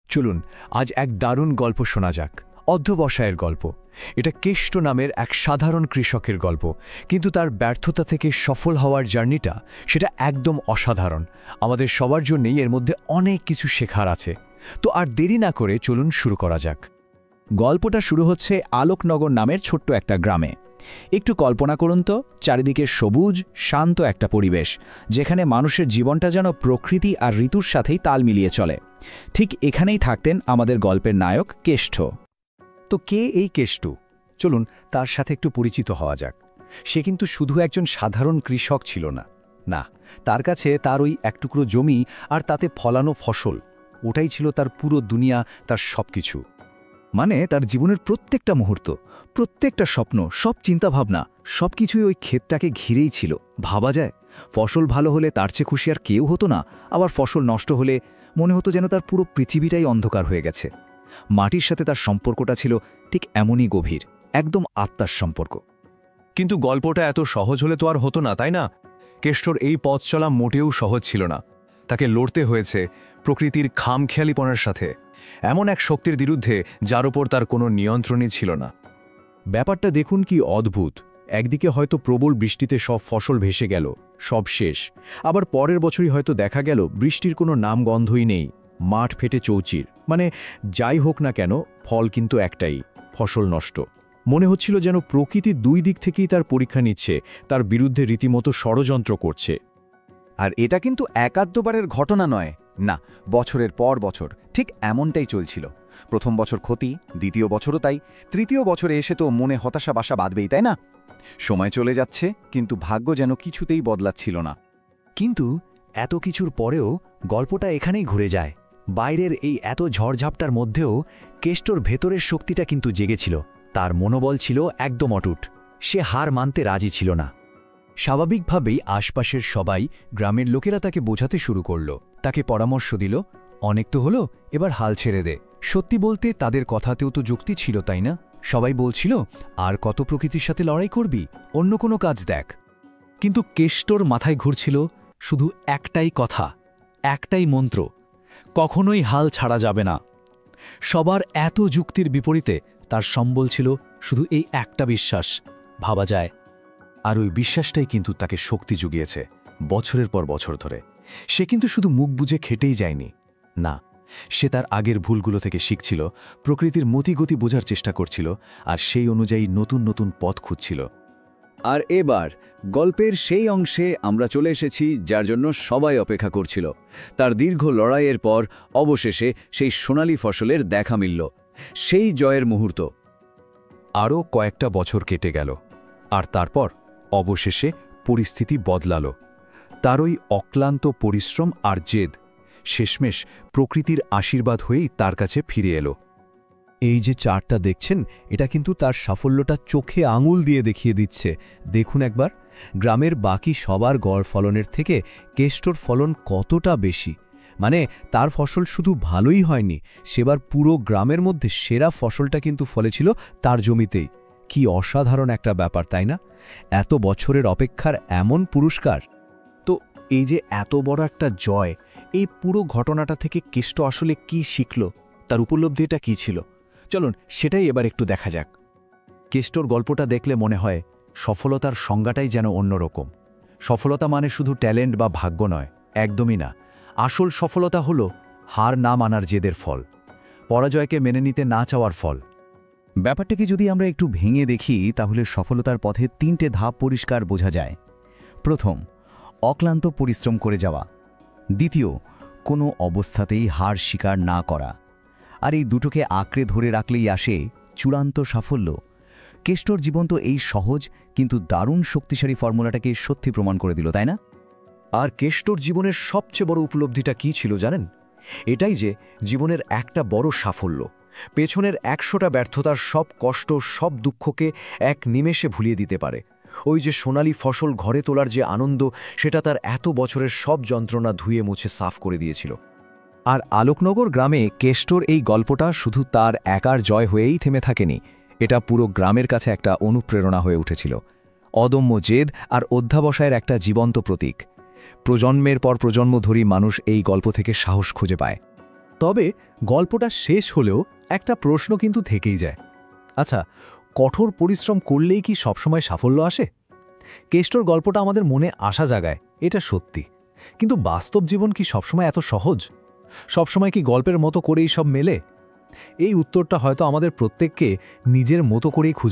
চলুন আজ এক দারুণ গল্প শোনা যাক। অধ্যবসায়ের গল্প। এটা কেষ্ট নামের এক সাধারণ কৃষকের গল্প, কিন্তু তার ব্যর্থতা থেকে সফল হওয়ার জার্নিটা সেটা একদম অসাধারণ। আমাদের সবার জন্যই এর মধ্যে অনেক কিছু শেখার আছে। তো আর দেরি না করে চলুন শুরু করা যাক। গল্পটা শুরু হচ্ছে আলোকনগর নামের ছোট্ট একটা গ্রামে। একটু কল্পনা করুন তো, চারিদিকে সবুজ শান্ত একটা পরিবেশ, যেখানে মানুষের জীবনটা যেন প্রকৃতি আর ঋতুর সাথেই তাল মিলিয়ে চলে। ঠিক এখানেই থাকতেন আমাদের গল্পের নায়ক কেষ্ট। তো কে এই কেষ্ট? চলুন তার সাথে একটু পরিচিত হওয়া যাক। সে কিন্তু শুধু একজন সাধারণ কৃষক ছিল না। না, তার কাছে তার ওই এক টুকরো জমি আর তাতে ফলানো ফসল, ওটাই ছিল তার পুরো দুনিয়া, তার সবকিছু। মানে তার জীবনের প্রত্যেকটা মুহূর্ত, প্রত্যেকটা স্বপ্ন, সব চিন্তাভাবনা, সবকিছুই ওই ক্ষেতটাকে ঘিরেই ছিল। ভাবা যায়, ফসল ভালো হলে তার চেয়ে খুশি আর কেউ হতো না, আবার ফসল নষ্ট হলে মনে হতো যেন তার পুরো পৃথিবীটাই অন্ধকার হয়ে গেছে। মাটির সাথে তার সম্পর্কটা ছিল ঠিক এমনই গভীর, একদম আত্মার সম্পর্ক। কিন্তু গল্পটা এত সহজ হলে তো আর হতো না, তাই না? কেষ্টর এই পথ চলা মোটেও সহজ ছিল না। তাকে লড়তে হয়েছে প্রকৃতির খামখেয়ালিপনার সাথে, এমন এক শক্তির বিরুদ্ধে যার উপর তার কোনো নিয়ন্ত্রণই ছিল না। ব্যাপারটা দেখুন কি অদ্ভুত। একদিকে হয়তো প্রবল বৃষ্টিতে সব ফসল ভেসে গেল, সব শেষ। আবার পরের বছরই হয়তো দেখা গেল বৃষ্টির কোনো নামগন্ধই নেই, মাঠ ফেটে চৌচির। মানে যাই হোক না কেন, ফল কিন্তু একটাই, ফসল নষ্ট। মনে হচ্ছিল যেন প্রকৃতি দুই দিক থেকেই তার পরীক্ষা নিচ্ছে, তার বিরুদ্ধে রীতিমতো ষড়যন্ত্র করছে। আর এটা কিন্তু একাদ্যবারের ঘটনা নয়, না, বছরের পর বছর ঠিক এমনটাই চলছিল। প্রথম বছর ক্ষতি, দ্বিতীয় বছরও তাই, তৃতীয় বছরে এসে তো মনে হতাশা বাসা বাঁধবেই, তাই না? সময় চলে যাচ্ছে, কিন্তু ভাগ্য যেন কিছুতেই বদলাচ্ছিল না। কিন্তু এত কিছুর পরেও গল্পটা এখানেই ঘুরে যায়। বাইরের এই এত ঝড়ঝাপটার মধ্যেও কেষ্টর ভেতরের শক্তিটা কিন্তু জেগেছিল। তার মনোবল ছিল একদম অটুট। সে হার মানতে রাজি ছিল না। স্বাভাবিকভাবেই আশপাশের সবাই, গ্রামের লোকেরা তাকে বোঝাতে শুরু করল, তাকে পরামর্শ দিল, অনেক তো হলো, এবার হাল ছেড়ে দে। সত্যি বলতে তাদের কথাতেও তো যুক্তি ছিল, তাই না? সবাই বলছিল, আর কত প্রকৃতির সাথে লড়াই করবি, অন্য কোনো কাজ দেখ। কিন্তু কেষ্টর মাথায় ঘুরছিল শুধু একটাই কথা, একটাই মন্ত্র: কখনোই হাল ছাড়া যাবে না। সবার এত যুক্তির বিপরীতে তার সম্বল ছিল শুধু এই একটা বিশ্বাস, ভাবা যায়। আর ওই বিশ্বাসটাই কিন্তু তাকে শক্তি জুগিয়েছে বছরের পর বছর ধরে। সে কিন্তু শুধু মুখ বুজে খেটেই যায়নি, না, সে তার আগের ভুলগুলো থেকে শিখছিল, প্রকৃতির মতিগতি বোঝার চেষ্টা করছিল, আর সেই অনুযায়ী নতুন নতুন পথ খুঁজছিল। আর এবার গল্পের সেই অংশে আমরা চলে এসেছি যার জন্য সবাই অপেক্ষা করছিল। তার দীর্ঘ লড়াইয়ের পর অবশেষে সেই সোনালী ফসলের দেখা মিলল, সেই জয়ের মুহূর্ত। আরও কয়েকটা বছর কেটে গেল, আর তারপর অবশেষে পরিস্থিতি বদলাল। তার ওই অক্লান্ত পরিশ্রম আর জেদ শেষমেশ প্রকৃতির আশীর্বাদ হয়েই তার কাছে ফিরে এলো। এই যে চার্টটা দেখছেন, এটা কিন্তু তার সাফল্যটা চোখে আঙুল দিয়ে দেখিয়ে দিচ্ছে। দেখুন একবার, গ্রামের বাকি সবার গড় ফলনের থেকে কেষ্টর ফলন কতটা বেশি। মানে তার ফসল শুধু ভালোই হয়নি, সেবার পুরো গ্রামের মধ্যে সেরা ফসলটা কিন্তু ফলেছিল তার জমিতেই। কি অসাধারণ একটা ব্যাপার, তাই না? এত বছরের অপেক্ষার এমন পুরস্কার। তো এই যে এত বড় একটা জয়, এই পুরো ঘটনাটা থেকে কেষ্ট আসলে কি শিখল, তার উপলব্ধিটা কি ছিল? চলুন সেটাই এবার একটু দেখা যাক। কেষ্টর গল্পটা দেখলে মনে হয় সফলতার সংজ্ঞাটাই যেন অন্যরকম। সফলতা মানে শুধু ট্যালেন্ট বা ভাগ্য নয়, একদমই না। আসল সফলতা হলো হার না মানার জেদের ফল, পরাজয়কে মেনে নিতে না চাওয়ার ফল। ব্যাপারটাকে যদি আমরা একটু ভেঙে দেখি, তাহলে সফলতার পথে 3টে ধাপ পরিষ্কার বোঝা যায়। প্রথম, অক্লান্ত পরিশ্রম করে যাওয়া। দ্বিতীয়, কোনো অবস্থাতেই হার স্বীকার না করা। আর এই দুটোকে আঁকড়ে ধরে রাখলেই আসে চূড়ান্ত সাফল্য। কেষ্টর জীবন তো এই সহজ কিন্তু দারুণ শক্তিশালী ফর্মুলাটাকে সত্যি প্রমাণ করে দিল, তাই না? আর কেষ্টর জীবনের সবচেয়ে বড় উপলব্ধিটা কি ছিল জানেন? এটাই যে জীবনের একটা বড় সাফল্য পেছনের 100টা ব্যর্থতার সব কষ্ট, সব দুঃখকে এক নিমেষে ভুলিয়ে দিতে পারে। ওই যে সোনালী ফসল ঘরে তোলার যে আনন্দ, সেটা তার এত বছরের সব যন্ত্রণা ধুয়ে মুছে সাফ করে দিয়েছিল। আর আলোকনগর গ্রামে কেষ্টর এই গল্পটা শুধু তার একার জয় হয়েই থেমে থাকেনি, এটা পুরো গ্রামের কাছে একটা অনুপ্রেরণা হয়ে উঠেছিল। অদম্য জেদ আর অধ্যাবসায়ের একটা জীবন্ত প্রতীক। প্রজন্মের পর প্রজন্ম ধরেই মানুষ এই গল্প থেকে সাহস খুঁজে পায়। তবে গল্পটা শেষ হলেও একটা প্রশ্ন কিন্তু থেকেই যায়। আচ্ছা, কঠোর পরিশ্রম করলেই কি সবসময় সাফল্য আসে? কেষ্টর গল্পটা আমাদের মনে আশা জাগায়, এটা সত্যি। কিন্তু বাস্তব জীবন কি সবসময় এত সহজ? সবসময় কি গল্পের মতো করেই সব মেলে? এই উত্তরটা হয়তো আমাদের প্রত্যেককে নিজের মতো করেই খুঁজে